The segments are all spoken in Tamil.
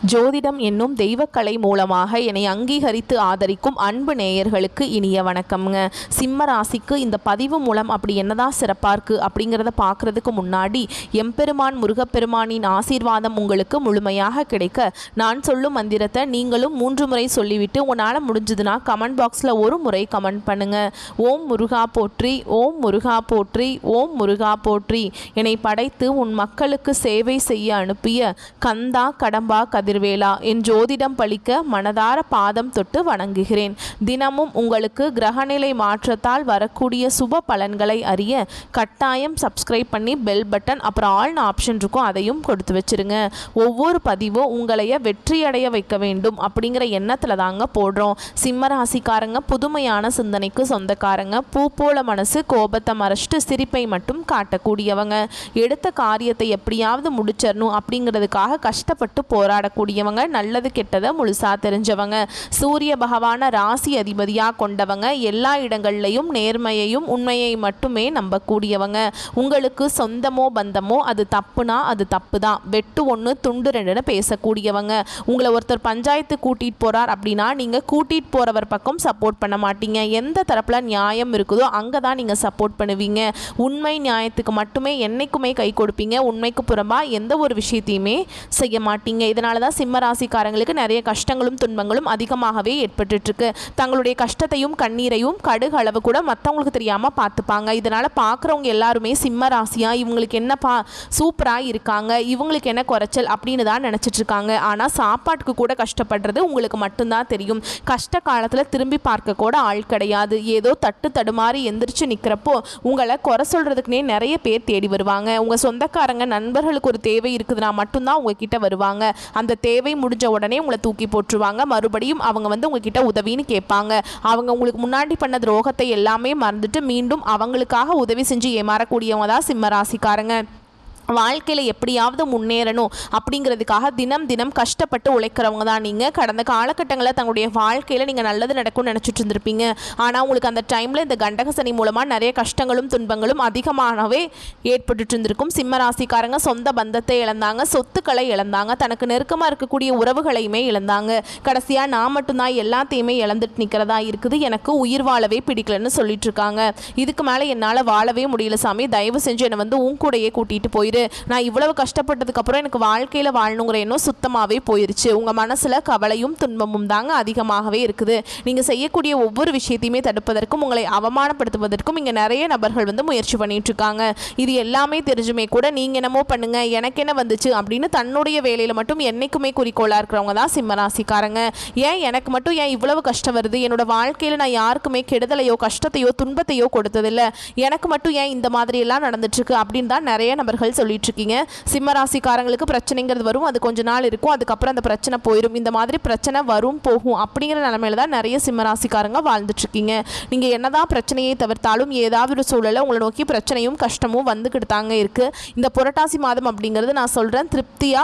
ஜோதிடம் என்னும் தெய்வக்கலை மூலமாக என்னை அங்கீகரித்து ஆதரிக்கும் அன்பு நேயர்களுக்கு இனிய வணக்கம்ங்க. சிம்ம ராசிக்கு இந்த பதிவு மூலம் அப்படி என்னதான் சிறப்பாக இருக்குது அப்படிங்கிறத பார்க்குறதுக்கு முன்னாடி எம்பெருமான் முருகப்பெருமானின் ஆசீர்வாதம் உங்களுக்கு முழுமையாக கிடைக்க நான் சொல்லும் மந்திரத்தை நீங்களும் 3 முறை சொல்லிவிட்டு உன்னால் முடிஞ்சதுன்னா கமெண்ட் பாக்ஸில் ஒரு முறை கமெண்ட் பண்ணுங்கள். ஓம் முருகா போற்றி, ஓம் முருகா போற்றி, ஓம் முருகா போற்றி. என்னை படைத்து உன் மக்களுக்கு சேவை செய்ய அனுப்பிய கந்தா கடம்பா கதிர்வேலா என் ஜோதிடம் பழிக்க மனதார பாதம் தொட்டு வணங்குகிறேன். தினமும் உங்களுக்கு கிரகநிலை மாற்றத்தால் வரக்கூடிய சுப பலன்களை அறிய கட்டாயம் சப்ஸ்கிரைப் பண்ணி பெல் பட்டன் அப்புறம் ஆல்னு ஆப்ஷன் இருக்கும், அதையும் கொடுத்து வச்சிருங்க. ஒவ்வொரு பதிவும் உங்களைய வெற்றியடைய வைக்க வேண்டும் அப்படிங்கிற எண்ணத்தில் தாங்க போடுறோம். சிம்ம ராசிக்காரங்க புதுமையான சிந்தனைக்கு சொந்தக்காரங்க. பூ போல மனசு, கோபத்தை மறைச்சிட்டு சிரிப்பை மட்டும் காட்டக்கூடியவங்க. எடுத்த காரியத்தை எப்படியாவது முடிச்சிடணும் அப்படிங்கிறதுக்காக கஷ்டப்பட்டு போராடக்கூடியவங்க. நல்லது கெட்டதை முழுசா தெரிஞ்சவங்க. சூரிய பகவான ராசி அதிபதியாக கொண்டவங்க. எல்லா இடங்கள்லையும் நேர்மையையும் உண்மையை மட்டுமே நம்பக்கூடியவங்க. உங்களுக்கு சொந்தமோ பந்தமோ அது தப்புனா அது தப்பு தான், வெட்டு ஒன்று துண்டு ரெண்டுன்னு பேசக்கூடியவங்க. உங்களை ஒருத்தர் பஞ்சாயத்து கூட்டிகிட்டு போகிறார் அப்படின்னா நீங்கள் கூட்டிகிட்டு போகிறவர் பக்கம் சப்போர்ட் பண்ண மாட்டீங்க. எந்த தரப்பில் நியாயம் இருக்குதோ அங்கே தான் நீங்கள் சப்போர்ட் பண்ணுவீங்க. உண்மை நியாயத்துக்கு மட்டுமே என்னைக்குமே கை கொடுப்பீங்க. உண்மைக்கு புறம்பாக எந்த ஒரு விஷயத்தையுமே செய்ய மாட்டீங்க. இதனால தான் சிம்ம ராசிக்காரங்களுக்கு நிறைய கஷ்டங்களும் துன்பங்களும் அதிகமாகவே ஏற்பட்டுருக்கு. தங்களுடைய கஷ்டத்தையும் கண்ணீரையும் கடுகு அளவு கூட மற்றவங்களுக்கு தெரியாமல் பார்த்துப்பாங்க. இதனால் பார்க்குறவங்க எல்லாருமே சிம்ம ராசியாக இவங்களுக்கு என்னப்பா சூப்பராக இருக்காங்க, இவங்களுக்கு என்ன குறைச்சல் அப்படின்னு தான் நினச்சிட்டு இருக்காங்க. ஆனால் சாப்பாட்டுக்கு கூட கஷ்டப்படுறது உங்களுக்கு மட்டும்தான் தெரியும். கஷ்ட காலத்தில் திரும்பி பார்க்க கூட ஆள் கிடையாது. ஏதோ தட்டு தடுமாறி எந்திரிச்சு நிற்கிறப்போ உங்களை குறை சொல்கிறதுக்குனே நிறைய பேர் தேடி வருவாங்க. உங்கள் சொந்தக்காரங்க நண்பர்களுக்கு ஒரு தேவை இருக்குதுன்னா மட்டும்தான் உங்ககிட்ட வருவாங்க. அந்த தேவை முடிஞ்ச உடனே உங்களை தூக்கி போட்டுருவாங்க. மறுபடியும் அவங்க உங்ககிட்ட உதவின்னு கேட்பாங்க. அவங்க உங்களுக்கு முன்னாடி பண்ண துரோகத்தை எல்லாமே மறந்துட்டு மீண்டும் அவங்களுக்காக உதவி செஞ்சு ஏமாறக்கூடியவங்க தான் சிம்ம ராசிக்காரங்க. வாழ்க்கையில் எப்படியாவது முன்னேறணும் அப்படிங்கிறதுக்காக தினம் தினம் கஷ்டப்பட்டு உழைக்கிறவங்க தான் நீங்கள். கடந்த காலகட்டங்களில் தங்களுடைய வாழ்க்கையில் நீங்கள் நல்லது நடக்கும்னு நினச்சிட்டு இருந்திருப்பீங்க. ஆனால் உங்களுக்கு அந்த டைமில் இந்த கண்டக சனி மூலமாக நிறைய கஷ்டங்களும் துன்பங்களும் அதிகமாகவே ஏற்பட்டு இருந்திருக்கும். சிம்ம ராசிக்காரங்க சொந்த பந்தத்தை இழந்தாங்க, சொத்துக்களை இழந்தாங்க, தனக்கு நெருக்கமாக இருக்கக்கூடிய உறவுகளையுமே இழந்தாங்க. கடைசியாக நான் மட்டும்தான் எல்லாத்தையுமே இழந்துட்டு நிற்கிறதா இருக்குது, எனக்கு உயிர் வாழவே பிடிக்கலன்னு சொல்லிட்டு இருக்காங்க. இதுக்கு மேலே என்னால் வாழவே முடியல சாமி, தயவு செஞ்சு என்னை உன் கூடையே கூட்டிகிட்டு போயிரு. நான் இவ்வளவு கஷ்டப்பட்டதுக்கு அப்புறம் எனக்கு வாழ்க்கையில வாழணுங்கிற எண்ணம் சுத்தமாவே போயிருச்சு. உங்க மனசுல கவலையும் துன்பமும் தாங்க அதிகமாகவே இருக்குது. நீங்க செய்யக்கூடிய ஒவ்வொரு விஷயத்தையுமே தடுப்பதற்கும் உங்களை அவமானப்படுத்துவதற்கும் இங்க நிறைய நபர்கள் முயற்சி பண்ணிட்டு இருக்காங்க. இது எல்லாமே தெரிஞ்சுமே கூட நீங்க என்னமோ பண்ணுங்க, எனக்கு என்ன வந்துச்சு அப்படின்னு தன்னுடைய வேலையில மட்டும் என்னைக்குமே குறிக்கோளா இருக்கிறவங்க தான் சிம்ம ராசிக்காரங்க. ஏன் எனக்கு மட்டும் ஏன் இவ்வளவு கஷ்டம் வருது, என்னோட வாழ்க்கையில நான் யாருக்குமே கெடுதலையோ கஷ்டத்தையோ துன்பத்தையோ கொடுத்ததில்லை, எனக்கு மட்டும் ஏன் இந்த மாதிரி எல்லாம் நடந்துட்டு இருக்கு அப்படின்னு தான் நிறைய நபர்கள் சொல்லிட்டு இருக்கீங்க. சிம்ம ராசிக்காரங்களுக்கு பிரச்சனைங்கிறது வரும், அது கொஞ்ச நாள் இருக்கும், அதுக்கப்புறம் அந்த பிரச்சனை போயிடும். இந்த மாதிரி பிரச்சனை வரும் போகும் அப்படிங்கிற நிலைமையில தான் நிறைய சிம்ம ராசிக்காரங்க வாழ்ந்துட்டு இருக்கீங்க. நீங்க என்னதான் பிரச்சனையை தவிர்த்தாலும் ஏதாவது ஒரு சூழலை உங்களை நோக்கி பிரச்சனையும் கஷ்டமும் வந்துக்கிட்டு தாங்க இருக்கு. இந்த புரட்டாசி மாதம் அப்படிங்கிறது நான் சொல்றேன் திருப்தியா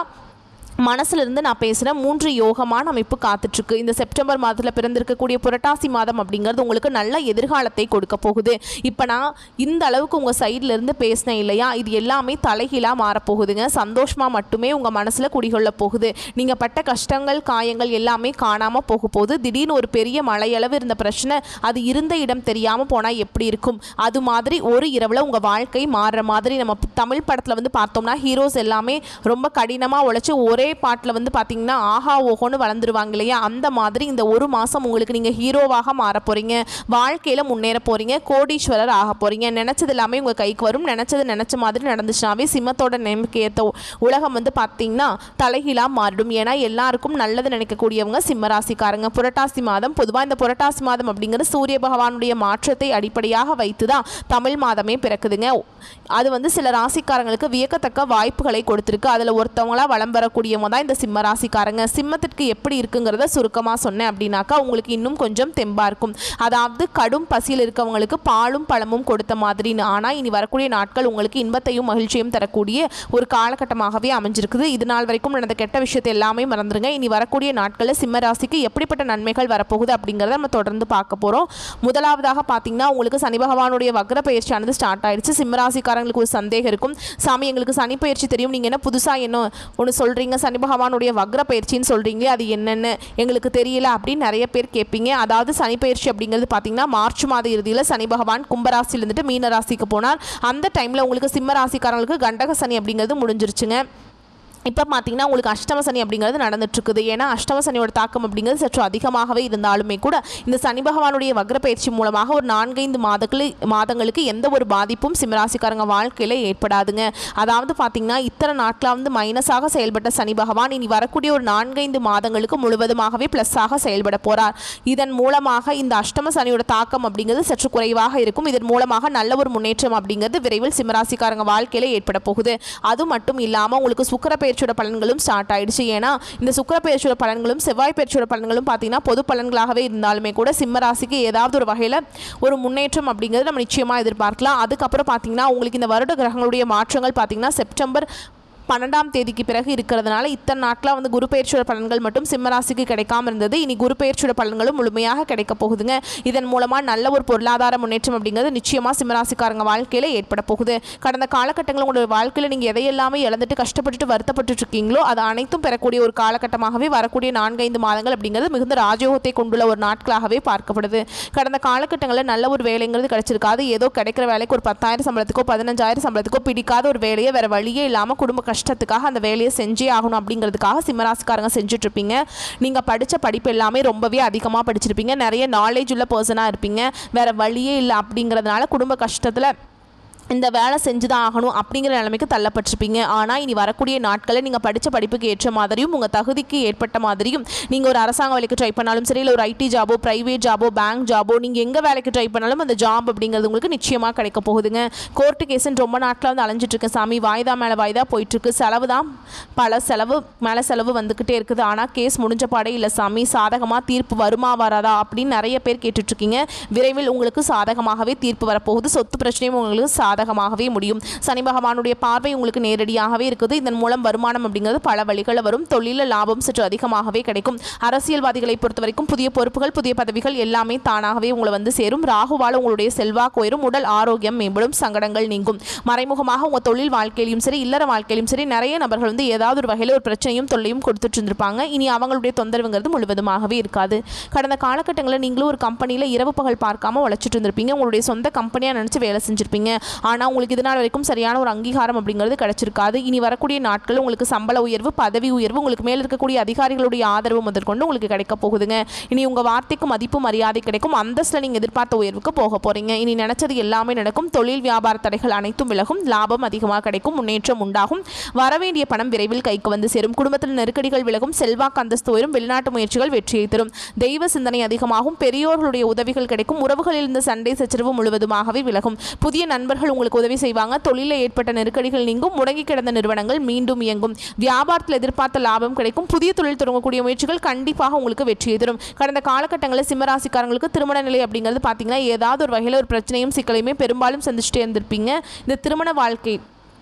மனசுலேருந்து நான் பேசுகிறேன். 3 யோகமான அமைப்பு காத்துட்ருக்கு. இந்த செப்டம்பர் மாதத்தில் பிறந்திருக்கக்கூடிய புரட்டாசி மாதம் அப்படிங்கிறது உங்களுக்கு நல்ல எதிர்காலத்தை கொடுக்க போகுது. இப்போ நான் இந்த அளவுக்கு உங்கள் சைட்லேருந்து பேசினேன் இல்லையா, இது எல்லாமே தலைகீழாக மாறப்போகுதுங்க. சந்தோஷமாக மட்டுமே உங்கள் மனசில் குடிகொள்ள போகுது. நீங்கள் பட்ட கஷ்டங்கள் காயங்கள் எல்லாமே காணாமல் போக போகுது. திடீர்னு ஒரு பெரிய மழையளவு இருந்த பிரச்சனை அது இருந்த இடம் தெரியாமல் போனால் எப்படி இருக்கும், அது மாதிரி ஒரு இரவில் உங்கள் வாழ்க்கை மாறுற மாதிரி. நம்ம தமிழ் படத்தில் பார்த்தோம்னா ஹீரோஸ் எல்லாமே ரொம்ப கடினமாக உழைச்சி ஒரே பாட்டில் பார்த்தீங்கன்னா ஆஹா ஓஹோன்னு வளர்ந்துருவாங்க இல்லையா, அந்த மாதிரி இந்த ஒரு மாதம் உங்களுக்கு நீங்கள் ஹீரோவாக மாற போகிறீங்க. வாழ்க்கையில் முன்னேற போகிறீங்க, கோடீஸ்வரர் ஆக போகிறீங்க. நினச்சது எல்லாமே உங்கள் கைக்கு வரும். நினச்சது நினச்ச மாதிரி நடந்துச்சுனாவே சிம்மத்தோட நேமுக்கு ஏற்ற உலகம் பார்த்தீங்கன்னா தலைகீழாக மாறிடும். ஏன்னா எல்லாருக்கும் நல்லது நினைக்கக்கூடியவங்க சிம்ம ராசிக்காரங்க. புரட்டாசி மாதம் பொதுவாக இந்த புரட்டாசி மாதம் அப்படிங்கிறது சூரிய பகவானுடைய மாற்றத்தை அடிப்படையாக வைத்து தான் தமிழ் மாதமே பிறக்குதுங்க. அது சில ராசிக்காரங்களுக்கு வியக்கத்தக்க வாய்ப்புகளை கொடுத்துருக்கு. அதில் ஒருத்தவங்களாக வளம் வரக்கூடிய தான் இந்த சிம்ம ராசிக்காரங்க. சிம்மத்திற்கு எப்படி இருக்குங்கிறத சுருக்கமாக சொன்னேன் அப்படின்னாக்கா உங்களுக்கு இன்னும் கொஞ்சம் தெம்பா இருக்கும். அதாவது கடும் பசியில் இருக்கவங்களுக்கு பாலும் பழமும் கொடுத்த மாதிரி. ஆனால் இனி வரக்கூடிய நாட்கள் உங்களுக்கு இன்பத்தையும் மகிழ்ச்சியும் தரக்கூடிய ஒரு காலகட்டமாகவே அமைஞ்சிருக்குது. இது நாள் வரைக்கும் நடந்த கெட்ட விஷயத்தை எல்லாமே மறந்துருங்க. இனி வரக்கூடிய நாட்களில் சிம்ம ராசிக்கு எப்படிப்பட்ட நன்மைகள் வரப்போகுது அப்படிங்கிறத நம்ம தொடர்ந்து பார்க்க போகிறோம். முதலாவதாக பார்த்தீங்கன்னா உங்களுக்கு சனி பகவானுடைய வக்ர பயிற்சியானது ஸ்டார்ட் ஆயிடுச்சு. சிம்ம ராசிக்காரங்களுக்கு ஒரு சந்தேகம் இருக்கும், சாமி எங்களுக்கு சனி பயிற்சி தெரியும், நீங்கள் என்ன புதுசாக என்ன ஒன்று சொல்கிறீங்க, சனி பகவானுடைய வக்ர பயிற்சின்னு சொல்கிறீங்களே அது என்னென்னு எங்களுக்கு தெரியல அப்படின்னு நிறைய பேர் கேட்பீங்க. அதாவது சனி பயிற்சி அப்படிங்கிறது பார்த்தீங்கன்னா மார்ச் மாத இறுதியில் சனி பகவான் கும்பராசியில் இருந்துட்டு மீன ராசிக்கு போனார். அந்த டைமில் உங்களுக்கு சிம்ம ராசிக்காரங்களுக்கு கண்டக சனி அப்படிங்கிறது முடிஞ்சிருச்சுங்க. இப்போ பார்த்தீங்கன்னா உங்களுக்கு அஷ்டம சனி அப்படிங்கிறது நடந்துட்டுருக்குது. ஏன்னா அஷ்டம சனியோட தாக்கம் அப்படிங்கிறது சற்று அதிகமாகவே இருந்தாலுமே கூட இந்த சனி பகவானுடைய வக்ர பயிற்சி மூலமாக ஒரு 4-5 மாதங்களுக்கு எந்த ஒரு பாதிப்பும் சிம்மராசிக்காரங்க வாழ்க்கையில் ஏற்படாதுங்க. அதாவது பார்த்தீங்கன்னா இத்தனை நாட்களாக வந்து மைனஸாக செயல்பட்ட சனி பகவான் இனி வரக்கூடிய ஒரு 4-5 மாதங்களுக்கு முழுவதுமாகவே ப்ளஸ்ஸாக செயல்பட போகிறார். இதன் மூலமாக இந்த அஷ்டம சனியோட தாக்கம் அப்படிங்கிறது சற்று குறைவாக இருக்கும். இதன் மூலமாக நல்ல ஒரு முன்னேற்றம் அப்படிங்கிறது விரைவில் சிம்மராசிக்காரங்க வாழ்க்கையில் ஏற்பட போகுது. அது மட்டும் இல்லாமல் உங்களுக்கு சுக்கிர பயிற்சியோட பலன்களும் ஸ்டார்ட் ஆயிடுச்சு. ஏன்னா இந்த சுக்கிர பயிற்சியோட பலன்களும் செவ்வாய் பயிற்சியோட பலன்களும் பார்த்தீங்கன்னா பொது பலன்களாகவே இருந்தாலுமே கூட சிம்ம ராசிக்கு ஏதாவது ஒரு வகையில் ஒரு முன்னேற்றம் அப்படிங்கிறது நம்ம நிச்சயமாக எதிர்பார்க்கலாம். அதுக்கப்புறம் பார்த்தீங்கன்னா உங்களுக்கு இந்த வருட கிரகங்களுடைய மாற்றங்கள் பார்த்தீங்கன்னா செப்டம்பர் 12ஆம் தேதிக்கு பிறகு இருக்கிறதுனால இத்தனை நாட்களாக வந்து குரு பயிற்சியோட பலன்கள் மட்டும் சிம்மராசிக்கு கிடைக்காம இருந்தது. இனி குரு பயிற்சியோட பலன்களும் முழுமையாக கிடைக்க போகுதுங்க. இதன் மூலமாக நல்ல ஒரு பொருளாதார முன்னேற்றம் அப்படிங்கிறது நிச்சயமாக சிம்மராசிக்காரங்க வாழ்க்கையில் ஏற்பட போகுது. கடந்த காலகட்டங்களில் உங்களுடைய வாழ்க்கையில் நீங்கள் எதையெல்லாமே இழந்துட்டு கஷ்டப்பட்டுட்டு வருத்தப்பட்டு இருக்கீங்களோ அது அனைத்தும் பெறக்கூடிய ஒரு காலகட்டமாகவே வரக்கூடிய 4-5 மாதங்கள் அப்படிங்கிறது மிகுந்த ராஜயோகத்தை கொண்டுள்ள ஒரு நாட்களாகவே பார்க்கப்படுது. கடந்த காலகட்டங்களில் நல்ல ஒரு வேலைங்கிறது கிடைச்சிருக்காது. ஏதோ கிடைக்கிற வேலைக்கு ஒரு 10,000 சம்பளத்துக்கோ 15,000 சம்பளத்துக்கோ பிடிக்காத ஒரு வேலையை வேறு வழியே இல்லாமல் குடும்ப கஷ்டத்துக்காக அந்த வேலையை செஞ்சே ஆகணும் அப்படிங்கிறதுக்காக சிம்மராசிக்காரங்க செஞ்சுட்ருப்பீங்க. நீங்கள் படித்த படிப்பு எல்லாமே ரொம்பவே அதிகமாக படிச்சிருப்பீங்க. நிறைய நாலேஜ் உள்ள பர்சனாக இருப்பீங்க. வேறு வழியே இல்லை அப்படிங்கிறதுனால குடும்ப கஷ்டத்தில் இந்த வேலை செஞ்சு தான் ஆகணும் அப்படிங்கிற நிலைமைக்கு தள்ளப்பட்டிருப்பீங்க. ஆனால் இனி வரக்கூடிய நாட்களில் நீங்கள் படித்த படிப்புக்கு ஏற்ற மாதிரியும் உங்கள் தகுதிக்கு ஏற்பட்ட மாதிரியும் நீங்கள் ஒரு அரசாங்க வேலைக்கு ட்ரை பண்ணாலும் சரி, இல்லை ஒரு ஐடி ஜாபோ, ப்ரைவேட் ஜாபோ, பேங்க் ஜாபோ, நீங்கள் எங்கே வேலைக்கு ட்ரை பண்ணாலும் அந்த ஜாப் அப்படிங்கிறது உங்களுக்கு நிச்சயமாக கிடைக்க போகுதுங்க. கோர்ட்டு கேஸுன்னு ரொம்ப நாட்களாக வந்து அலைஞ்சிட்ருக்கேன் சாமி, வாய்தா மேலே வாய்தா போயிட்டுருக்கு, செலவு தான் பல செலவு மேலே செலவு வந்துக்கிட்டே இருக்குது, ஆனால் கேஸ் முடிஞ்ச பாடே இல்லை சாமி, சாதகமாக தீர்ப்பு வருமா வராதா அப்படின்னு நிறைய பேர் கேட்டுட்ருக்கீங்க. விரைவில் உங்களுக்கு சாதகமாகவே தீர்ப்பு வரப்போகுது. சொத்து பிரச்சனையும் உங்களுக்கு சாதகமாகவே முடியும். சனி பகவானுடைய பார்வை உங்களுக்கு நேரடியாகவே இருக்குது. இதன் மூலம் வருமானம் அப்படிங்கிறது பல வழிகளில் வரும். தொழிலில் லாபம் சற்று அதிகமாகவே கிடைக்கும். அரசியல்வாதிகளை பொறுத்த வரைக்கும் புதிய பொறுப்புகள், புதிய பதவிகள் எல்லாமே தானாகவே உங்களை வந்து சேரும். ராகுவால் உங்களுடைய செல்வாக்கு உயரும். உடல் ஆரோக்கியம் மேம்படும். சங்கடங்கள் நீங்கும். மறைமுகமாக உங்கள் தொழில் வாழ்க்கையிலும் சரி, இல்லற வாழ்க்கையிலும் சரி, நிறைய நபர்கள் வந்து ஏதாவது ஒரு வகையில் ஒரு பிரச்சனையும் தொல்லையும் கொடுத்துட்டு இருந்திருப்பாங்க. இனி அவங்களுடைய தொந்தரவுங்கிறது முழுவதுமாகவே இருக்காது. கடந்த காலகட்டங்களில் நீங்களும் ஒரு கம்பெனியில் இரவு பகல் பார்க்காம உழைச்சிட்டு இருந்திருப்பீங்க. உங்களுடைய சொந்த கம்பெனியாக நினச்சி வேலை செஞ்சுருப்பீங்க. ஆனால் உங்களுக்கு இதனால் வரைக்கும் சரியான ஒரு அங்கீகாரம் அப்படிங்கிறது கிடைச்சிருக்காது. இனி வரக்கூடிய நாட்கள் உங்களுக்கு சம்பள உயர்வு, பதவி உயர்வு, உங்களுக்கு மேல் இருக்கக்கூடிய அதிகாரிகளுடைய ஆதரவு முதற்கொண்டு உங்களுக்கு கிடைக்க போகுதுங்க. இனி உங்கள் வார்த்தைக்கு மதிப்பு மரியாதை கிடைக்கும். அந்தஸ்தில் நீங்கள் எதிர்பார்த்த உயர்வுக்கு போக போகிறீங்க. இனி நினைச்சது எல்லாமே நடக்கும். தொழில் வியாபார தடைகள் அனைத்தும் விலகும். லாபம் அதிகமாக கிடைக்கும். முன்னேற்றம் உண்டாகும். வரவேண்டிய பணம் விரைவில் கைக்கு வந்து சேரும். குடும்பத்தில் நெருக்கடிகள் விலகும். செல்வாக்கு அந்தஸ்து உயரும். வெளிநாட்டு முயற்சிகள் வெற்றியை தரும். தெய்வ சிந்தனை அதிகமாகும். பெரியோர்களுடைய உதவிகள் கிடைக்கும். உறவுகளில் இருந்த சண்டை சச்சரவு முழுவதுமாகவே விலகும். புதிய நண்பர்கள் உங்களுக்கு உதவி செய்வாங்க. தொழிலில் ஏற்பட்ட நெருக்கடிகள் நீங்கும். முடங்கி கிடந்த நிறுவனங்கள் மீண்டும் இயங்கும். வியாபாரத்தில் எதிர்பார்த்த லாபம் கிடைக்கும். புதிய தொழில் தொடங்கக்கூடிய முயற்சிகள் கண்டிப்பாக உங்களுக்கு வெற்றியை தரும். கடந்த காலகட்டங்களில் சிம்மராசிக்காரங்களுக்கு திருமண நிலை அப்படிங்கிறது பார்த்தீங்கன்னா ஏதாவது ஒரு வகையில் ஒரு பிரச்சனையும் சிக்கலையுமே பெரும்பாலும் சந்திச்சுட்டே இருந்திருப்பீங்க. இந்த திருமண வாழ்க்கை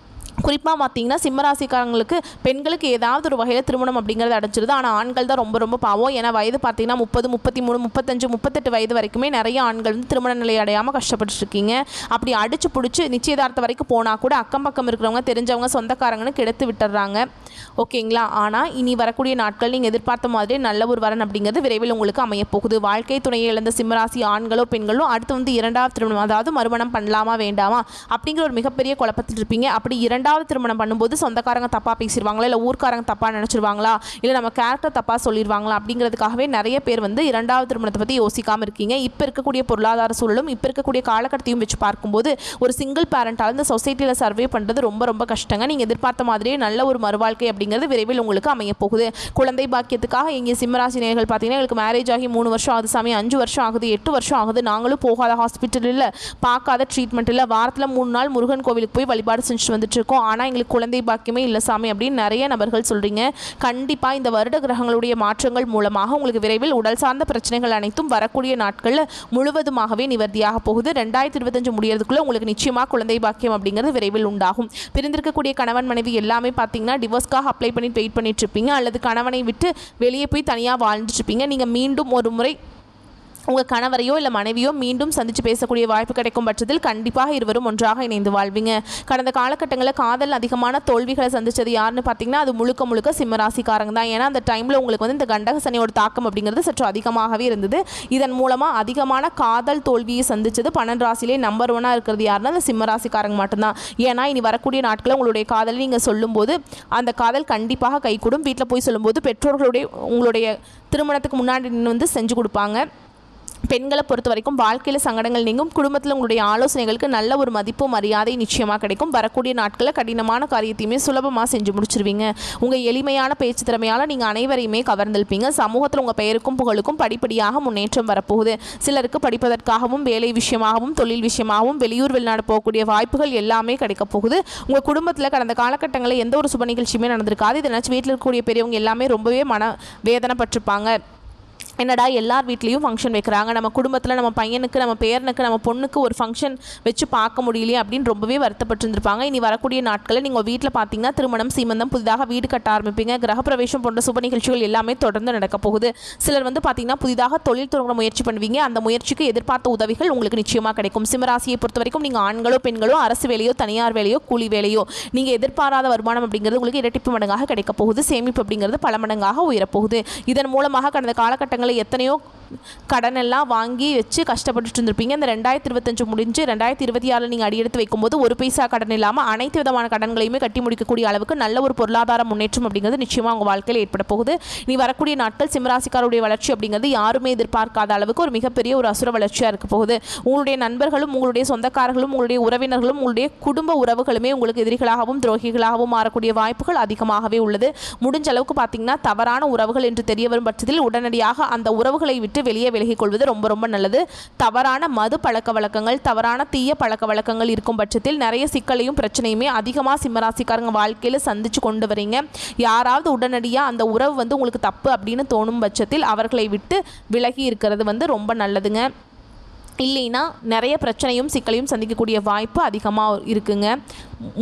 குறிப்பாக பார்த்தீங்கன்னா சிம்மராசிக்காரங்களுக்கு பெண்களுக்கு ஏதாவது ஒரு வகையில் திருமணம் அப்படிங்கிறது அடைஞ்சிருது. ஆனால் ஆண்கள் தான் ரொம்ப ரொம்ப பாவம். ஏன்னா வயது பார்த்தீங்கன்னா 30, 33, 35, 38 வயது வரைக்குமே நிறைய ஆண்கள் வந்து திருமண நிலை அடையாமல் கஷ்டப்பட்டுருக்கீங்க. அப்படி அடிச்சு பிடிச்சி நிச்சயதார்த்தம் வரைக்கும் போனால் கூட அக்கம் பக்கம் இருக்கிறவங்க, தெரிஞ்சவங்க, சொந்தக்காரங்கன்னு கெடுத்து விட்டுறாங்க. ஓகேங்களா? ஆனால் இனி வரக்கூடிய நாட்கள் நீங்கள் எதிர்பார்த்த மாதிரி நல்ல ஒரு வரன் அப்படிங்கிறது விரைவில் உங்களுக்கு அமையப்போகுது. வாழ்க்கை துணையை இழந்த சிம்மராசி ஆண்களோ பெண்களோ அடுத்து வந்து 2வது திருமணம், அதாவது மறுமணம் பண்ணலாமா வேண்டாமா அப்படிங்கிற ஒரு மிகப்பெரிய குழப்பத்தில் இருப்பீங்க. அப்படி 2வது திருமணம் பண்ணும்போது சொந்தக்காரங்க தப்பாக பேசிடுவாங்களா, இல்லை ஊர்க்காரங்க தப்பாக நினச்சிருவாங்களா, இல்லை நம்ம கேரக்டர் தப்பாக சொல்லிடுவாங்களா அப்படிங்கிறதுக்காகவே நிறைய பேர் வந்து 2வது திருமணத்தை பற்றி யோசிக்காமல் இருக்கீங்க. இப்போ இருக்கக்கூடிய பொருளாதார சூழலும் இப்போ இருக்கக்கூடிய காலகட்டத்தையும் வச்சு பார்க்கும்போது ஒரு சிங்கிள் பேரண்டால் இந்த சொசைட்டியில் சர்வே பண்ணுறது ரொம்ப ரொம்ப கஷ்டங்க. நீங்கள் எதிர்பார்த்த மாதிரியே நல்ல ஒரு மறுவாழ்க்கை அப்படிங்கிறது விரைவில் உங்களுக்கு அமைய போகுது. குழந்தை பாக்கியத்துக்காக எங்கே சிம்மராசி நேயர்கள் பார்த்தீங்கன்னா எங்களுக்கு மேரேஜ் ஆகி 3 வருஷம் ஆகுது சாமி, 5 வருஷம் ஆகுது, 8 வருஷம் ஆகுது, நாங்களும் போகாத ஹாஸ்பிட்டல் இல்லை, பார்க்காத ட்ரீட்மெண்ட் இல்லை, வாரத்தில் 3 நாள் முருகன் கோவிலுக்கு போய் வழிபாடு செஞ்சுட்டு வந்துட்டு இருக்கோம், ஆனால் எங்களுக்கு குழந்தை பாக்கியமே இல்லை சாமி அப்படின்னு நிறைய நபர்கள் சொல்கிறீங்க. கண்டிப்பாக இந்த வருட கிரகங்களுடைய மாற்றங்கள் மூலமாக உங்களுக்கு விரைவில் உடல் சார்ந்த பிரச்சனைகள் அனைத்தும் வரக்கூடிய நாட்களில் முழுவதுமாகவே நிவர்த்தியாக போகுது. 2025 முடியறதுக்குள்ளே உங்களுக்கு நிச்சயமாக குழந்தை பாக்கியம் அப்படிங்கிறது விரைவில் உண்டாகும். பிரிந்திருக்கக்கூடிய கணவன் மனைவி எல்லாமே பார்த்தீங்கன்னா டிவோர்ஸ்க்காக அப்ளை பண்ணி வெயிட் பண்ணிட்டு இருப்பீங்க, அல்லது கணவனை விட்டு வெளியே போய் தனியாக வாழ்ந்துட்டு இருப்பீங்க. நீங்கள் மீண்டும் ஒரு முறை உங்கள் கணவரையோ இல்லை மனைவியோ மீண்டும் சந்தித்து பேசக்கூடிய வாய்ப்பு கிடைக்கும் பட்சத்தில் கண்டிப்பாக இருவரும் ஒன்றாக இணைந்து வாழ்வீங்க. கடந்த காலகட்டங்களில் காதல் அதிகமான தோல்விகளை சந்தித்தது யாருன்னு பார்த்தீங்கன்னா அது முழுக்க முழுக்க சிம்மராசிக்காரங்க தான். ஏன்னா அந்த டைமில் உங்களுக்கு வந்து இந்த கண்டக சனியோட தாக்கம் அப்படிங்கிறது சற்று அதிகமாகவே இருந்தது. இதன் மூலமாக அதிகமான காதல் தோல்வியை சந்தித்தது 12 ராசியிலே நம்பர் 1 இருக்கிறது யாருன்னா அந்த சிம்மராசிக்காரங்க மட்டும்தான். ஏன்னா இனி வரக்கூடிய நாட்களில் உங்களுடைய காதலை நீங்கள் சொல்லும்போது அந்த காதல் கண்டிப்பாக கைகூடும். வீட்டில் போய் சொல்லும்போது பெற்றோர்களுடைய உங்களுடைய திருமணத்துக்கு முன்னாடி வந்து செஞ்சு கொடுப்பாங்க. பெண்களை பொறுத்த வரைக்கும் வாழ்க்கையில் சங்கடங்கள் நீங்கும். குடும்பத்தில் உங்களுடைய ஆலோசனைகளுக்கு நல்ல ஒரு மதிப்பு மரியாதை நிச்சயமாக கிடைக்கும். வரக்கூடிய நாட்களில் கடினமான காரியத்தையுமே சுலபமாக செஞ்சு முடிச்சிருவீங்க. உங்கள் எளிமையான பேச்சு திறமையால் நீங்கள் அனைவரையுமே கவர்ந்திருப்பீங்க. சமூகத்தில் உங்கள் பெயருக்கும் புகழுக்கும் படிப்படியாக முன்னேற்றம் வரப்போகுது. சிலருக்கு படிப்பதற்காகவும் வேலை விஷயமாகவும் தொழில் விஷயமாகவும் வெளியூர் வெளிநாடு போகக்கூடிய வாய்ப்புகள் எல்லாமே கிடைக்க போகுது. உங்கள் குடும்பத்தில் கடந்த காலகட்டங்களில் எந்த ஒரு சுப நிகழ்ச்சியுமே நடந்திருக்காது. இதனாச்சும் வீட்டில் இருக்கக்கூடிய பெரியவங்க எல்லாமே ரொம்பவே மன வேதனைப்பட்டிருப்பாங்க. என்னடா எல்லார் வீட்லேயும் ஃபங்க்ஷன் வைக்கிறாங்க, நம்ம குடும்பத்தில் நம்ம பையனுக்கு நம்ம பேரனுக்கு நம்ம பொண்ணுக்கு ஒரு ஃபங்க்ஷன் வச்சு பார்க்க முடியலையே அப்படின்னு ரொம்பவே வருத்தப்பட்டிருந்திருப்பாங்க. இனி வரக்கூடிய நாட்களில் நீங்கள் வீட்டில் பார்த்தீங்கன்னா திருமணம் சீமந்தம் புதிதாக வீடு கட்ட ஆரம்பிப்பீங்க. கிரகப்பிரவேசம் போன்ற சுப நிகழ்ச்சிகள் எல்லாமே தொடர்ந்து நடக்க போகுது. சிலர் வந்து பார்த்தீங்கன்னா புதிதாக தொழில் தொடங்க முயற்சி பண்ணுவீங்க. அந்த முயற்சிக்கு எதிர்பார்த்த உதவிகள் உங்களுக்கு நிச்சயமாக கிடைக்கும். சிம்மராசியை பொறுத்த வரைக்கும் நீங்கள் ஆண்களோ பெண்களோ அரசு வேலையோ தனியார் வேலையோ கூலி வேலையோ நீங்கள் எதிர்பாராத வருமானம் அப்படிங்கிறது உங்களுக்கு இரட்டிப்பு மடங்காக கிடைக்க போகுது. சேமிப்பு அப்படிங்கிறது பல மடங்காக உயரப்போகுது. இதன் மூலமாக கடந்த காலகட்டங்களில் எத்தனையோ கடன் எல்லாம் வாங்கி வச்சு கஷ்டப்பட்டு இருந்திருப்பீங்க. இந்த 2025 முடிஞ்சு 2026 நீங்கள் அடியெடுத்து வைக்கும்போது ஒரு பைசா கடன் இல்லாமல் அனைத்து விதமான கடன்களையுமே கட்டி முடிக்கக்கூடிய அளவுக்கு நல்ல ஒரு பொருளாதார முன்னேற்றம் அப்படிங்கிறது நிச்சயமாக உங்கள் வாழ்க்கையில் ஏற்பட போகுது. நீ வரக்கூடிய நாட்கள் சிம்மராசிக்காருடைய வளர்ச்சி அப்படிங்கிறது யாருமே எதிர்பார்க்காத அளவுக்கு ஒரு மிகப்பெரிய ஒரு அசுர வளர்ச்சியாக இருக்க போகுது. உங்களுடைய நண்பர்களும் உங்களுடைய சொந்தக்காரர்களும் உங்களுடைய உறவினர்களும் உங்களுடைய குடும்ப உறவுகளுமே உங்களுக்கு எதிரிகளாகவும் துரோகிகளாகவும் மாறக்கூடிய வாய்ப்புகள் அதிகமாகவே உள்ளது. முடிஞ்ச அளவுக்கு பார்த்தீங்கன்னா தவறான உறவுகள் என்று தெரிய வரும் பட்சத்தில் உடனடியாக அந்த உறவுகளை விட்டு வெளியே விலகிக் கொள்வது ரொம்ப ரொம்ப நல்லது. தவறான மது பழக்க வழக்கங்கள் தவறான தீய பழக்க வழக்கங்கள் இருக்கும் பட்சத்தில் நிறைய சிக்கலையும் பிரச்சனையுமே அதிகமாக சிம்மராசிக்காரங்க வாழ்க்கையில் சந்திச்சு கொண்டு வரீங்க. யாராவது உடனடியாக அந்த உறவு வந்து உங்களுக்கு தப்பு அப்படின்னு தோணும் பட்சத்தில் அவர்களை விட்டு விலகி இருக்கிறது வந்து ரொம்ப நல்லதுங்க. இல்லைன்னா நிறைய பிரச்சனையும் சிக்கலையும் சந்திக்கக்கூடிய வாய்ப்பு அதிகமாக இருக்குங்க.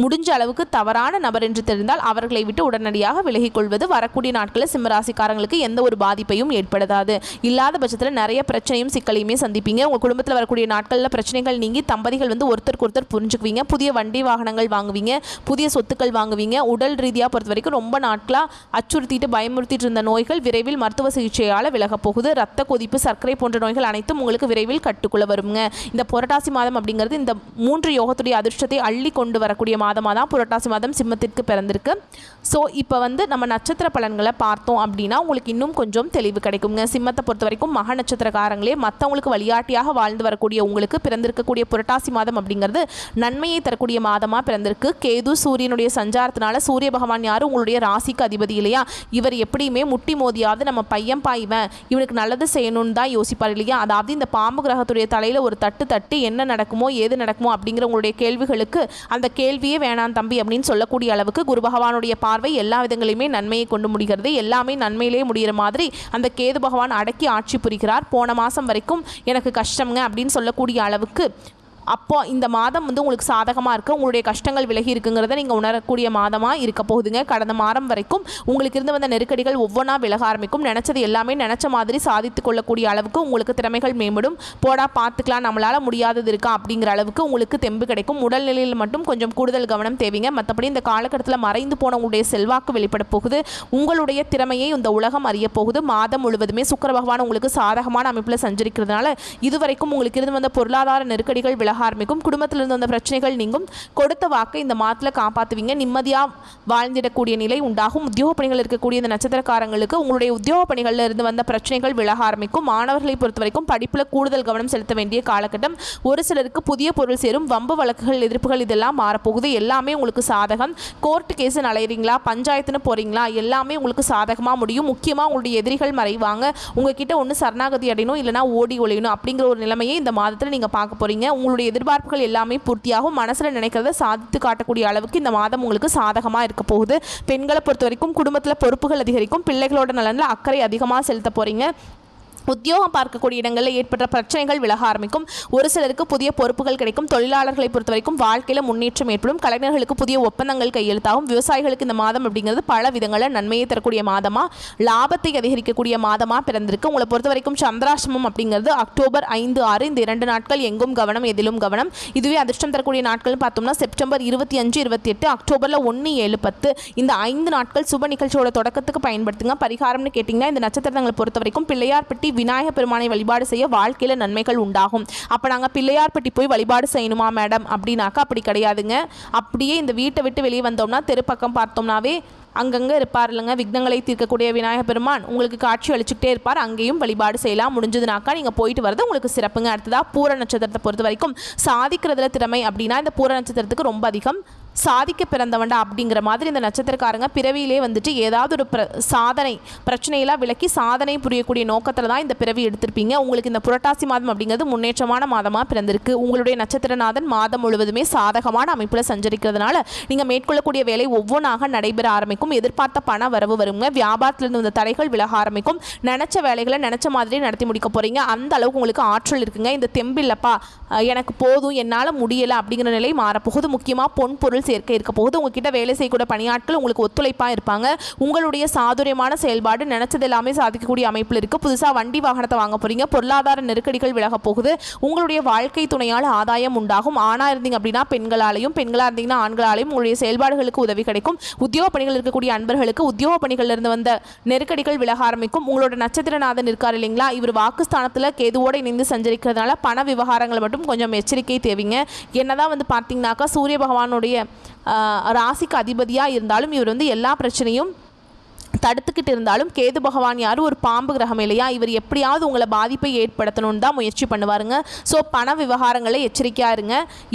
முடிஞ்ச அளவுக்கு தவறான நபர் என்று தெரிந்தால் அவர்களை விட்டு உடனடியாக விலகிக்கொள்வது வரக்கூடிய நாட்களில் சிம்மராசிக்காரங்களுக்கு எந்த ஒரு பாதிப்பையும் ஏற்படுத்தாது. இல்லாத பட்சத்தில் நிறைய பிரச்சனையும் சிக்கலையுமே சந்திப்பீங்க. உங்கள் குடும்பத்தில் வரக்கூடிய நாட்களில் பிரச்சனைகள் நீங்கி தம்பதிகள் வந்து ஒருத்தருக்கு ஒருத்தர் புரிஞ்சுக்குவீங்க. புதிய வண்டி வாகனங்கள் வாங்குவீங்க, புதிய சொத்துக்கள் வாங்குவீங்க. உடல் ரீதியாக பொறுத்த வரைக்கும் ரொம்ப நாட்களாக அச்சுறுத்திட்டு பயமுறுத்திட்டு இருந்த நோய்கள் விரைவில் மருத்துவ சிகிச்சையால் விலகப் போகுது. ரத்த கொதிப்பு சர்க்கரை போன்ற நோய்கள் அனைத்தும் உங்களுக்கு விரைவில் கட்டுக்குள்ள வருங்க. இந்த புரட்டாசி மாதம் அப்படிங்கிறது இந்த 3 யோகத்துடைய அதிர்ஷ்டத்தை அள்ளி கொண்டு வரக்கூடிய மாதமாக தான் புரட்டாசி மாதம் சிம்மத்திற்கு பிறந்திருக்கு. ஸோ இப்போ வந்து நம்ம நட்சத்திர பலன்களை பார்த்தோம் அப்படின்னா உங்களுக்கு இன்னும் கொஞ்சம் தெளிவு கிடைக்குங்க. சிம்மத்தை பொறுத்த வரைக்கும் மக நட்சத்திரக்காரங்களே மற்றவங்களுக்கு வழிகாட்டியாக வாழ்ந்து வரக்கூடிய உங்களுக்கு பிறந்திருக்கக்கூடிய புரட்டாசி மாதம் அப்படிங்கிறது நன்மையை தரக்கூடிய மாதமாக பிறந்திருக்கு. கேது சூரியனுடைய சஞ்சாரத்தினால சூரிய பகவான் யார் உங்களுடைய ராசிக்கு அதிபதி இல்லையா, இவர் எப்படியுமே முட்டி மோதியாவது நம்ம பையன் பாய்வன் இவனுக்கு நல்லது செய்யணும்னு தான் யோசிப்பார் இல்லையா. அதாவது இந்த பாம்பு கிரகத்துடைய தலையில் ஒரு தட்டு என்ன நடக்குமோ ஏது நடக்குமோ அப்படிங்கிற உங்களுடைய கேள்விகளுக்கு அந்த கேள்வியே வேணாம் தம்பி அப்படின்னு சொல்லக்கூடிய அளவுக்கு குரு பகவானுடைய பார்வை எல்லா விதங்களையுமே நன்மையை கொண்டு முடிகிறது. எல்லாமே நன்மையிலே முடிகிற மாதிரி அந்த கேது பகவான் அடக்கி ஆட்சி புரிகிறார். போன மாதம் வரைக்கும் எனக்கு கஷ்டம்ங்க அப்படின்னு சொல்லக்கூடிய அளவுக்கு அப்போ இந்த மாதம் வந்து உங்களுக்கு சாதகமாக இருக்குது. உங்களுடைய கஷ்டங்கள் விலகி இருக்குங்கிறத நீங்கள் உணரக்கூடிய மாதமாக இருக்க போகுதுங்க. கடந்த மாதம் வரைக்கும் உங்களுக்கு இருந்து வந்த நெருக்கடிகள் ஒவ்வொன்றா விலக ஆரம்பிக்கும். நினச்சது எல்லாமே நினச்ச மாதிரி சாதித்து கொள்ளக்கூடிய அளவுக்கு உங்களுக்கு திறமைகள் மேம்படும். போடா பார்த்துக்கலாம் நம்மளால் முடியாதது இருக்கா அப்படிங்கிற அளவுக்கு உங்களுக்கு தெம்பு கிடைக்கும். உடல்நிலையில் மட்டும் கொஞ்சம் கூடுதல் கவனம் தேவைங்க. மற்றபடி இந்த காலகட்டத்தில் மறைந்து போன உங்களுடைய செல்வாக்கு வெளிப்பட போகுது. உங்களுடைய திறமையை இந்த உலகம் அறிய போகுது. மாதம் முழுவதுமே சுக்கிர பகவான் உங்களுக்கு சாதகமான அமைப்பில் சஞ்சரிக்கிறதுனால இதுவரைக்கும் உங்களுக்கு இருந்து வந்த பொருளாதார நெருக்கடிகள் விலக ஆரம்பிக்கும். குடும்பத்திலிருந்து வந்த பிரச்சனைகள் நீங்கும். கொடுத்த வாக்கை இந்த மாதத்தில் காப்பாற்றுவீங்க. நிம்மதியாக வாழ்ந்திடக்கூடிய நிலை உண்டாகும். உத்தியோக பணிகள் இருக்கக்கூடிய இந்த நட்சத்திரக்காரங்களுக்கு உங்களுடைய உத்தியோக பணிகளில் இருந்து வந்த பிரச்சனைகள் விலக ஆரம்பிக்கும். மாணவர்களை பொறுத்த வரைக்கும் படிப்பில் கூடுதல் கவனம் செலுத்த வேண்டிய காலகட்டம். ஒரு சிலருக்கு புதிய பொருள் சேரும். வம்பு வழக்குகள் எதிர்ப்புகள் இதெல்லாம் மாறப்போகுது. எல்லாமே உங்களுக்கு சாதகம். கோர்ட்டு கேஸ் அலையிறீங்களா பஞ்சாயத்துன்னு போகிறீங்களா எல்லாமே உங்களுக்கு சாதகமாக முடியும். முக்கியமாக உங்களுடைய எதிரிகள் மறைவாங்க. உங்ககிட்ட ஒன்று சரணாகதி அடையணும் இல்லைனா ஓடி ஒழியணும் அப்படிங்கிற ஒரு நிலைமையை இந்த மாதத்தில் நீங்கள் பார்க்க போகிறீங்க. உங்களுடைய எதிர்பார்ப்புகள் எல்லாமே பூர்த்தியாகும். மனசில் நினைக்கிறத சாதித்து காட்டக்கூடிய அளவுக்கு இந்த மாதம் உங்களுக்கு சாதகமாக இருக்க போகுது. பெண்களை பொறுத்த வரைக்கும் குடும்பத்தில் பொறுப்புகள் அதிகரிக்கும். பிள்ளைகளோட நலனில் அக்கறை அதிகமாக செலுத்த போகிறீங்க. உத்தியோகம் பார்க்கக்கூடிய இடங்களில் ஏற்பட்ட பிரச்சனைகள் விலக ஆரம்பிக்கும். ஒரு சிலருக்கு புதிய பொறுப்புகள் கிடைக்கும். தொழிலாளர்களை பொறுத்த வரைக்கும் வாழ்க்கையில் முன்னேற்றம் ஏற்படும். கலைஞர்களுக்கு புதிய ஒப்பந்தங்கள் கையெழுத்தாகும். விவசாயிகளுக்கு இந்த மாதம் அப்படிங்கிறது பல விதங்களில் நன்மையை தரக்கூடிய மாதமாக, லாபத்தை அதிகரிக்கக்கூடிய மாதமாக பிறந்திருக்கு. உங்களை பொறுத்த வரைக்கும் சந்திராஷ்டமம் அப்படிங்கிறது அக்டோபர் 5, 6 இந்த 2 நாட்கள் எங்கும் கவனம் எதிலும் கவனம். இதுவே அதிர்ஷ்டம் தரக்கூடிய நாட்கள் பார்த்தோம்னா செப்டம்பர் 25, 28, அக்டோபரில் 1, 7, 10 இந்த 5 நாட்கள் சுப நிகழ்ச்சியோட தொடக்கத்துக்கு பயன்படுத்துங்க. பரிகாரம்னு கேட்டிங்கன்னா இந்த நட்சத்திரங்களை பொறுத்த வரைக்கும் பிள்ளையார்பட்டி விநாயகர் பெருமானை வழிபாடு செய்ய வாழ்க்கையில் நன்மைகள் உண்டாகும். அப்போ நாங்கள் பிள்ளையார்பட்டி போய் வழிபாடு செய்யணுமா மேடம் அப்படின்னாக்கா அப்படி கிடையாதுங்க. அப்படியே இந்த வீட்டை விட்டு வெளியே வந்தோம்னா தெருப்பக்கம் பார்த்தோம்னாவே அங்கங்கே இருப்பார் இல்லைங்க, விக்னங்களை தீர்க்கக்கூடிய விநாயகர் பெருமான் உங்களுக்கு காட்சி அளிச்சுக்கிட்டே இருப்பார். அங்கேயும் வழிபாடு செய்யலாம். முடிஞ்சதுனாக்கா நீங்கள் போயிட்டு வரது உங்களுக்கு சிறப்புங்க. அடுத்ததாக பூர நட்சத்திரத்தை பொறுத்த வரைக்கும் சாதிக்கிறதுல திறமை அப்படின்னா இந்த பூர நட்சத்திரத்துக்கு ரொம்ப அதிகம். சாதிக்க பிறந்தவண்டா அப்படிங்கிற மாதிரி இந்த நட்சத்திரக்காரங்க பிறவியிலே வந்துட்டு ஏதாவது ஒரு சாதனை பிரச்சனையெல்லாம் விலக்கி சாதனை புரியக்கூடிய நோக்கத்தில் தான் இந்த பிறவி எடுத்திருப்பீங்க. உங்களுக்கு இந்த புரட்டாசி மாதம் அப்படிங்கிறது முன்னேற்றமான மாதமாக பிறந்திருக்கு. உங்களுடைய நட்சத்திரநாதன் மாதம் முழுவதுமே சாதகமான அமைப்பில் சஞ்சரிக்கிறதுனால நீங்கள் மேற்கொள்ளக்கூடிய வேலை ஒவ்வொன்றாக நடைபெற ஆரம்பிக்கும். எதிர்பார்த்த பண வரவு வருங்க. வியாபாரத்திலிருந்து இந்த தடைகள் விலக ஆரம்பிக்கும். நினச்ச வேலைகளை நினச்ச மாதிரியே நடத்தி முடிக்க போகிறீங்க. அந்த அளவுக்கு உங்களுக்கு ஆற்றல் இருக்குங்க. இந்த தெம்பில்லப்பா எனக்கு போதும் என்னால் முடியலை அப்படிங்கிற நிலை மாறப்போகுது. முக்கியமாக பொன் பொருள் சேர்க்கை இருக்க போகுது. உங்ககிட்ட வேலை செய்யக்கூடிய பணியாட்கள் உங்களுக்கு ஒத்துழைப்பாக இருப்பாங்க. உங்களுடைய சாதுரியமான செயல்பாடு நினைச்சது எல்லாமே சாதிக்கக்கூடிய அமைப்பில் இருக்குது. புதுசாக வண்டி வாகனத்தை வாங்க போகிறீங்க. பொருளாதார நெருக்கடிகள் விலக போகுது. உங்களுடைய வாழ்க்கை துணையால் ஆதாயம் உண்டாகும். ஆணாக இருந்தீங்க அப்படின்னா பெண்களாலையும், பெண்களாக இருந்தீங்கன்னா ஆண்களாலையும் உங்களுடைய செயல்பாடுகளுக்கு உதவி கிடைக்கும். உத்தியோக பணிகள் இருக்கக்கூடிய அன்பர்களுக்கு உத்தியோக பணிகளிலிருந்து வந்த நெருக்கடிகள் விலக ஆரம்பிக்கும். உங்களோட நட்சத்திரநாதன் இருக்கார் இல்லைங்களா, இவர் வாக்குஸ்தானத்தில் கேதுவோடு இணைந்து சஞ்சரிக்கிறதுனால பண விவகாரங்கள் மட்டும் கொஞ்சம் எச்சரிக்கை தேவைங்க. என்னதான் வந்து பார்த்தீங்கன்னாக்கா சூரிய பகவானுடைய ராசிக்கு அதிபதியாக இருந்தாலும் இவர் வந்து எல்லா பிரச்சனையும் தடுத்துக்கிட்டு இருந்தாலும் கேது பகவான் யார் ஒரு பாம்பு கிரகம் இல்லையா, இவர் எப்படியாவது உங்களை பாதிப்பை ஏற்படுத்தணும்னு தான் முயற்சி பண்ணுவாருங்க. ஸோ பண விவகாரங்களை எச்சரிக்கையாக இருங்க.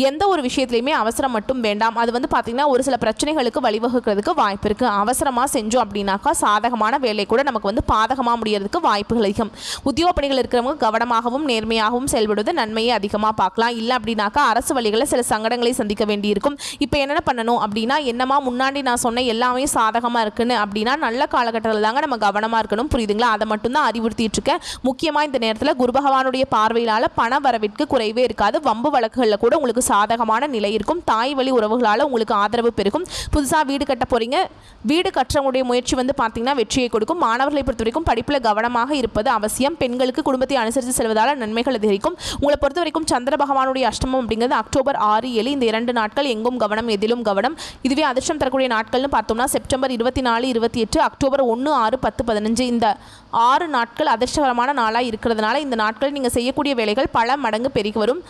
எந்த ஒரு விஷயத்துலையுமே அவசரம் மட்டும் வேண்டாம். அது வந்து பார்த்திங்கன்னா ஒரு சில பிரச்சனைகளுக்கு வழிவகுக்கிறதுக்கு வாய்ப்பு இருக்குது. அவசரமாக செஞ்சோம் அப்படின்னாக்கா சாதகமான வேலை கூட நமக்கு வந்து பாதகமாக முடியறதுக்கு வாய்ப்புகள் அதிகம். உத்தியோக பணிகள் இருக்கிறவங்க கவனமாகவும் நேர்மையாகவும் செயல்படுவது நன்மையை அதிகமாக பார்க்கலாம். இல்லை அப்படின்னாக்கா அரசு வழிகளில் சில சங்கடங்களை சந்திக்க வேண்டியிருக்கும். இப்போ என்னென்ன பண்ணணும் அப்படின்னா, என்னமா முன்னாடி நான் சொன்ன எல்லாமே சாதகமாக இருக்குன்னு அப்படின்னா நல்ல காலகட்டத்தில் தாங்க நம்ம கவனமாக இருக்கணும். புரியுதுங்களா? அதை மட்டும்தான் அறிவுறுத்திட்டு இருக்கேன். முக்கியமாக இந்த நேரத்தில் குரு பகவானுடைய பார்வையினால் பண வரவிற்கு குறைவே இருக்காது. வம்பு வழக்குகளில் கூட உங்களுக்கு சாதகமான நிலை இருக்கும். தாய் வழி உறவுகளால் உங்களுக்கு ஆதரவு பெருகும். புதுசாக வீடு கட்ட போகிறீங்க. வீடு கட்டுறவங்களுடைய முயற்சி வந்து பார்த்தீங்கன்னா வெற்றியை கொடுக்கும். மாணவர்களை பொறுத்த வரைக்கும் படிப்பில் கவனமாக இருப்பது அவசியம். பெண்களுக்கு குடும்பத்தை அனுசரித்து செல்வதால் நன்மைகள் அதிகரிக்கும். உங்களை பொறுத்த வரைக்கும் சந்திர பகவானுடைய அஷ்டமம் அப்படிங்கிறது அக்டோபர் 6, 7 இந்த 2 நாட்கள் எங்கும் கவனம் எதிலும் கவனம். இதுவே அதிர்ஷ்டம் தரக்கூடிய நாட்கள்னு பார்த்தோம்னா செப்டம்பர் 24, 28, அக்டோபர் 1, 6, 10, 15 இந்த 6 நாட்கள் அதிர்ஷ்டகரமான நாளாக இருக்கிறதுனால இந்த நாட்கள் நீங்கள் செய்யக்கூடிய வேலைகள் பல மடங்கு பெருகி வரும்.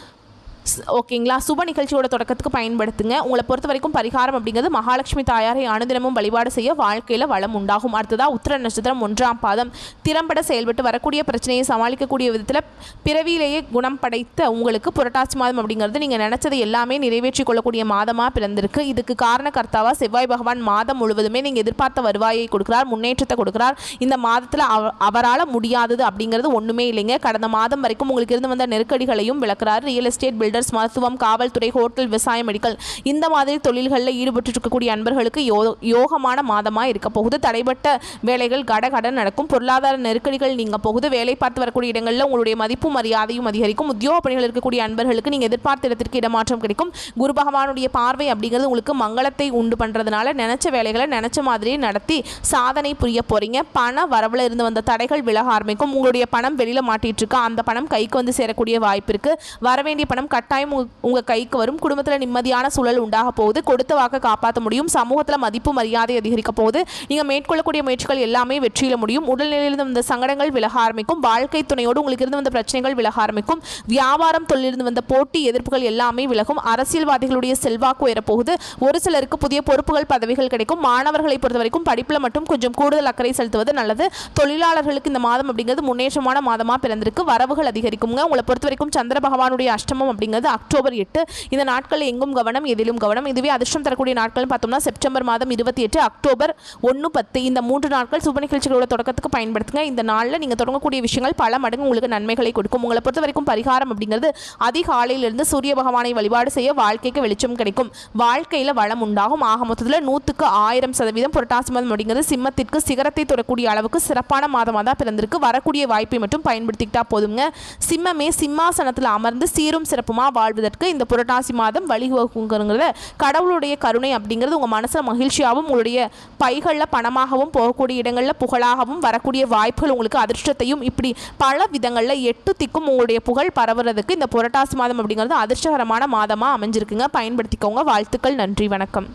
ஓகேங்களா? சுப நிகழ்ச்சியோட தொடக்கத்துக்கு பயன்படுத்துங்க. உங்களை பொறுத்த வரைக்கும் பரிகாரம் அப்படிங்கிறது மகாலட்சுமி தாயாரை அனுதினமும் வழிபாடு செய்ய வாழ்க்கையில் வளம் உண்டாகும். அடுத்ததாக உத்திர நட்சத்திரம் 1ஆம் பாதம் திறம்பட செயல்பட்டு வரக்கூடிய பிரச்சனையை சமாளிக்கக்கூடிய விதத்தில் பிறவியிலேயே குணம் படைத்த உங்களுக்கு புரட்டாசி மாதம் அப்படிங்கிறது நீங்கள் நினைச்சதை எல்லாமே நிறைவேற்றி கொள்ளக்கூடிய மாதமாக பிறந்திருக்கு. இதுக்கு காரணகர்த்தாவாக செவ்வாய் பகவான் மாதம் முழுவதுமே நீங்கள் எதிர்பார்த்த வருவாயை கொடுக்குறார், முன்னேற்றத்தை கொடுக்குறார். இந்த மாதத்தில் அவரால் முடியாதது அப்படிங்கிறது ஒன்றுமே இல்லைங்க. கடந்த மாதம் வரைக்கும் உங்களுக்கு இருந்து வந்த நெருக்கடிகளையும் விளக்குறார். ரியல் எஸ்டேட், பில்டர்ஸ், மருத்துவம், காவல்துறை, ஹோட்டல், விவசாயம், மெடிக்கல் இந்த மாதிரி தொழில்களில் ஈடுபட்டு இருக்கக்கூடிய அன்பர்களுக்கு யோகமான மாதமாக இருக்க போகுது. தடைப்பட்ட வேலைகள் கடகடன் நடக்கும். பொருளாதார நெருக்கடிகள் நீங்க போகுது. வேலை பார்த்து வரக்கூடிய இடங்களில் உங்களுடைய மதிப்பும் மரியாதையும் அதிகரிக்கும். உத்தியோக பணிகள் இருக்கக்கூடிய அன்பர்களுக்கு நீங்கள் எதிர்பார்த்த இடத்திற்கு இடமாற்றம் கிடைக்கும். குரு பகவானுடைய பார்வை அப்படிங்கிறது உங்களுக்கு மங்களத்தை உண்டு பண்ணுறதுனால நினைச்ச வேலைகளை நினைச்ச மாதிரியே நடத்தி சாதனை புரிய போறீங்க. பண வரவில் இருந்து வந்த தடைகள் விலக ஆரம்பிக்கும். உங்களுடைய பணம் வெளியில் மாட்டிட்டு இருக்கா, அந்த பணம் கைக்கு வந்து சேரக்கூடிய வாய்ப்பு இருக்கு. வரவேண்டிய பணம் கட்டாயம் உங்கள் கைக்கு வரும். குடும்பத்தில் நிம்மதியான சூழல் உண்டாக போகுது. கொடுத்த வாக்கை காப்பாற்ற முடியும். சமூகத்தில் மதிப்பு மரியாதை அதிகரிக்க போகுது. நீங்கள் மேற்கொள்ளக்கூடிய முயற்சிகள் எல்லாமே வெற்றியில முடியும். உடல்நிலையிலிருந்து வந்த சங்கடங்கள் விலக ஆரம்பிக்கும். வாழ்க்கை துணையோடு உங்களுக்கு இருந்து வந்த பிரச்சனைகள் விலக ஆரம்பிக்கும். வியாபாரம் தொழிலிருந்து வந்த போட்டி எதிர்ப்புகள் எல்லாமே விலகும். அரசியல்வாதிகளுடைய செல்வாக்கு உயரப்போகுது. ஒரு சிலருக்கு புதிய பொறுப்புகள் பதவிகள் கிடைக்கும். மாணவர்களை பொறுத்த வரைக்கும் படிப்பில் மட்டும் கொஞ்சம் கூடுதல் அக்கறை செலுத்துவது நல்லது. தொழிலாளர்களுக்கு இந்த மாதம் அப்படிங்கிறது முன்னேற்றமான மாதமாக பிறந்திருக்கு. வரவுகள் அதிகரிக்குங்க. உங்களை பொறுத்த வரைக்கும் சந்திர பகவானுடைய அஷ்டமம் அப்படிங்கிறது அப்படிங்கிறது அக்டோபர் 8. இந்த நாட்களில் எங்கும் கவனம், எதிலும் கவனம். இதுவே அதிர்ஷ்டம் தரக்கூடிய நாட்கள் பார்த்தோம்னா செப்டம்பர் மாதம் 28, அக்டோபர் 1, 10 இந்த 3 நாட்கள் சுப நிகழ்ச்சிகளோட தொடக்கத்துக்கு பயன்படுத்துங்க. இந்த நாளில் நீங்கள் தொடங்கக்கூடிய விஷயங்கள் பல மடங்கு உங்களுக்கு நன்மைகளை கொடுக்கும். உங்களை பொறுத்த வரைக்கும் பரிகாரம் அப்படிங்கிறது அதிகாலையிலிருந்து சூரிய பகவானை வழிபாடு செய்ய வாழ்க்கைக்கு வெளிச்சம் கிடைக்கும், வாழ்க்கையில் வளம் உண்டாகும். ஆக மொத்தத்தில் 100க்கு 1000% புரட்டாசி மாதம் அப்படிங்கிறது சிம்மத்திற்கு சிகரத்தை தொடக்கூடிய அளவுக்கு சிறப்பான மாதமாக தான் பிறந்திருக்கு. வரக்கூடிய வாய்ப்பை மட்டும் பயன்படுத்திக்கிட்டா போதுங்க. சிம்மமே சிம்மாசனத்தில் அமர்ந்து சீரும் சிறப்புமாக வாழ்வதற்கு இந்த புரட்டாசி மாதம் வழிவகுங்கிறத கடவுளுடைய கருணை அப்படிங்கிறது உங்கள் மனசில் மகிழ்ச்சியாகவும் உங்களுடைய பைகளில் பணமாகவும் போகக்கூடிய இடங்களில் புகழாகவும் வரக்கூடிய வாய்ப்புகள் உங்களுக்கு அதிர்ஷ்டத்தையும் இப்படி பல விதங்களில் 8 திக்கும் உங்களுடைய புகழ் பரவுறதுக்கு இந்த புரட்டாசி மாதம் அப்படிங்கிறது அதிர்ஷ்டகரமான மாதமாக அமைஞ்சிருக்குங்க. பயன்படுத்திக்கோங்க. வாழ்த்துக்கள். நன்றி. வணக்கம்.